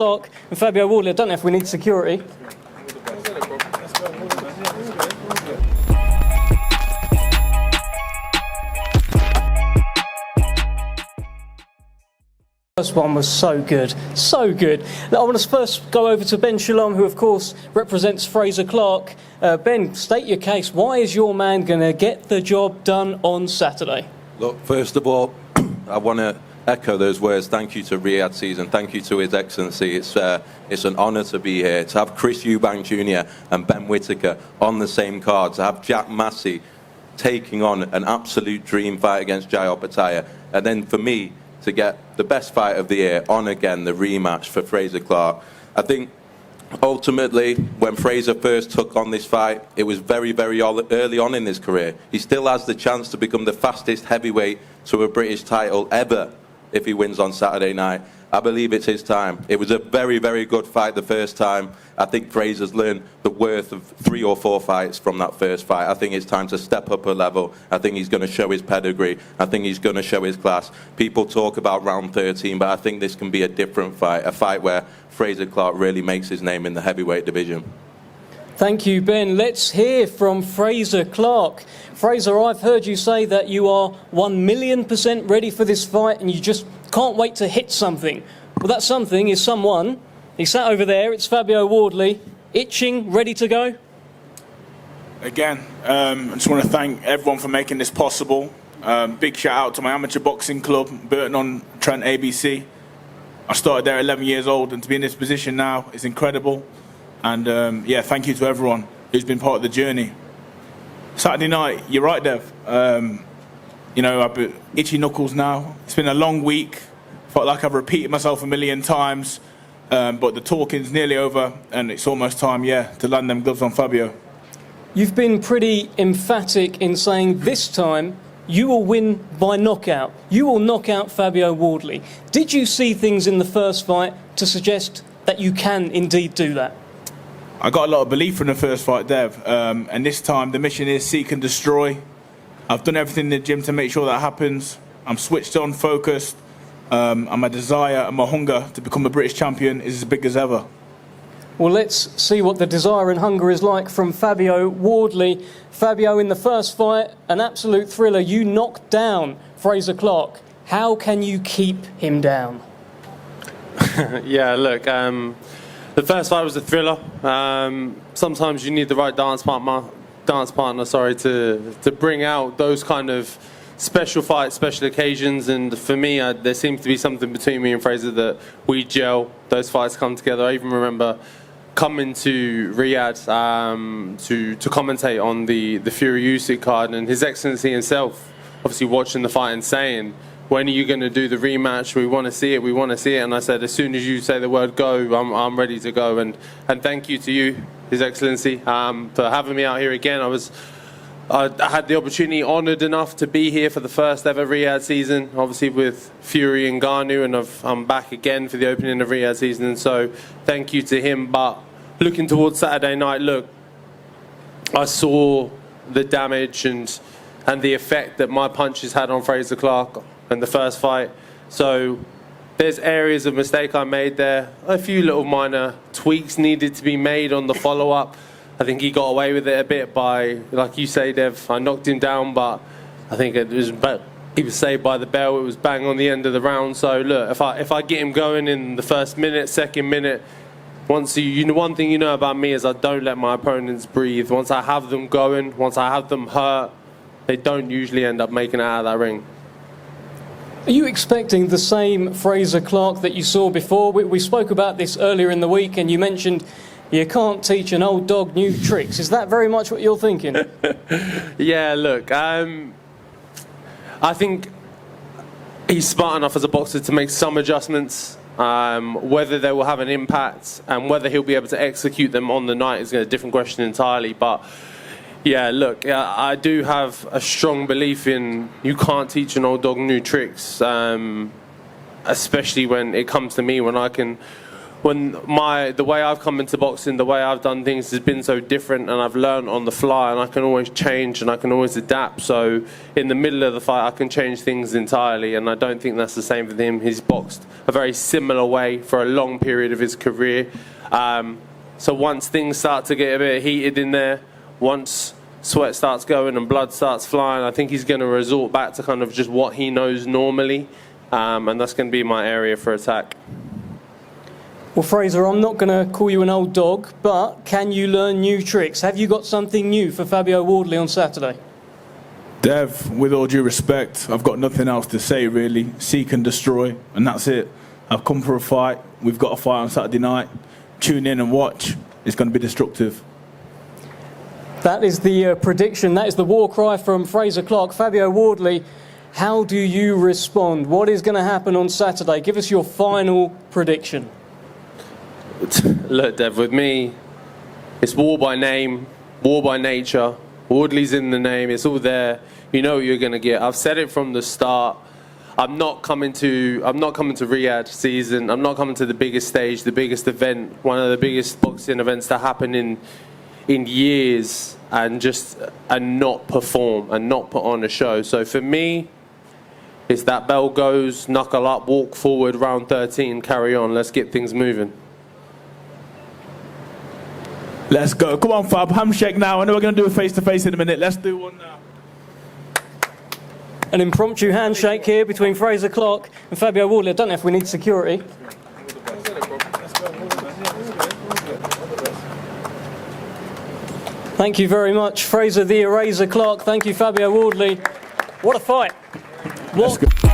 Clarke and Fabio Wardley. I don't know if we need security. First one was so good, so good. Now, I want to first go over to Ben Shalom, who of course represents Frazer Clarke. Ben, state your case. Why is your man going to get the job done on Saturday? Look, first of all, I want to echo those words. Thank you to Riyadh Season. Thank you to His Excellency. It's an honour to be here. To have Chris Eubank Jr. and Ben Whittaker on the same card. To have Jack Massey taking on an absolute dream fight against Jai Opetaia. And then for me, to get the best fight of the year on again, the rematch for Frazer Clarke. I think ultimately, when Frazer first took on this fight, it was very, very early on in his career. He still has the chance to become the fastest heavyweight to a British title ever if he wins on Saturday night. I believe it's his time. It was a very, very good fight the first time. I think Frazer's learned the worth of 3 or 4 fights from that first fight. I think it's time to step up a level. I think he's going to show his pedigree. I think he's going to show his class. People talk about round 13, but I think this can be a different fight, a fight where Frazer Clarke really makes his name in the heavyweight division. Thank you, Ben. Let's hear from Frazer Clarke. Frazer, I've heard you say that you are 1,000,000% ready for this fight and you just can't wait to hit something. Well, that something is someone. He sat over there. It's Fabio Wardley, itching, ready to go. Again, I just want to thank everyone for making this possible. Big shout out to my amateur boxing club, Burton-on-Trent ABC. I started there at 11 years old, and to be in this position now is incredible. And yeah, thank you to everyone who's been part of the journey. Saturday night, you're right, Dev. You know, I've got itchy knuckles now. It's been a long week. Felt like I've repeated myself a million times. But the talking's nearly over, and it's almost time, yeah, to land them gloves on Fabio. You've been pretty emphatic in saying this time you will win by knockout. You will knock out Fabio Wardley. Did you see things in the first fight to suggest that you can indeed do that? I got a lot of belief from the first fight, Dev. And this time the mission is seek and destroy. I've done everything in the gym to make sure that happens. I'm switched on, focused. And my desire and my hunger to become a British champion is as big as ever. Well, let's see what the desire and hunger is like from Fabio Wardley. Fabio, in the first fight, an absolute thriller. You knocked down Frazer Clarke. How can you keep him down? Yeah, look, the first fight was a thriller. Sometimes you need the right dance partner, to bring out those kind of special fights, special occasions, and for me, there seems to be something between me and Frazer that we gel. Those fights come together. I even remember coming to Riyadh to commentate on the Fury Usyk card, and His Excellency himself obviously watching the fight and saying, when are you going to do the rematch? We want to see it, we want to see it. And I said, as soon as you say the word go, I'm ready to go. And thank you to you, His Excellency, for having me out here again. I had the opportunity, honoured enough to be here for the first ever Riyadh season, obviously with Fury and Ngannou, and I'm back again for the opening of Riyadh season. And so thank you to him. But looking towards Saturday night, look, I saw the damage and the effect that my punches had on Frazer Clarke in the first fight. So there's areas of mistake I made there. A few little minor tweaks needed to be made on the follow-up. I think he got away with it a bit by, like you say, Dev, I knocked him down, but I think he was saved by the bell. It was bang on the end of the round. So look, if I get him going in the first minute, second minute, one thing you know about me is I don't let my opponents breathe. Once I have them going, once I have them hurt, they don't usually end up making it out of that ring. Are you expecting the same Frazer Clarke that you saw before? We spoke about this earlier in the week, and you mentioned you can't teach an old dog new tricks. Is that very much what you're thinking? Yeah, look, I think he's smart enough as a boxer to make some adjustments. Whether they will have an impact and whether he'll be able to execute them on the night is a different question entirely. But yeah, look, I do have a strong belief in you can't teach an old dog new tricks, especially when it comes to me, when I can the way I've come into boxing, the way I've done things has been so different, and I've learned on the fly, and I can always change and I can always adapt. So in the middle of the fight, I can change things entirely, and I don't think that's the same with him. He's boxed a very similar way for a long period of his career. So once things start to get a bit heated in there, once sweat starts going and blood starts flying, I think he's going to resort back to kind of just what he knows normally, and that's going to be my area for attack. Well, Frazer, I'm not going to call you an old dog, but can you learn new tricks? Have you got something new for Fabio Wardley on Saturday? Dev, with all due respect, I've got nothing else to say really. Seek and destroy, and that's it. I've come for a fight. We've got a fight on Saturday night. Tune in and watch. It's going to be destructive. That is the prediction. That is the war cry from Frazer Clarke. Fabio Wardley, how do you respond? What is going to happen on Saturday? Give us your final prediction. Look, Dev, with me, it's war by name, war by nature. Wardley's in the name. It's all there. You know what you're going to get. I've said it from the start. I'm not coming to Riyadh season. I'm not coming to the biggest stage, the biggest event, one of the biggest boxing events that happen in years, and not perform and not put on a show. So for me, it's that bell goes, knuckle up, walk forward, round 13, carry on. Let's get things moving. Let's go. Come on, Fab. Handshake now. I know we're going to do a face-to-face in a minute. Let's do one now. An impromptu handshake here between Frazer Clarke and Fabio Wardley. I don't know if we need security. Thank you very much, Frazer the Eraser Clarke. Thank you, Fabio Wardley. What a fight. What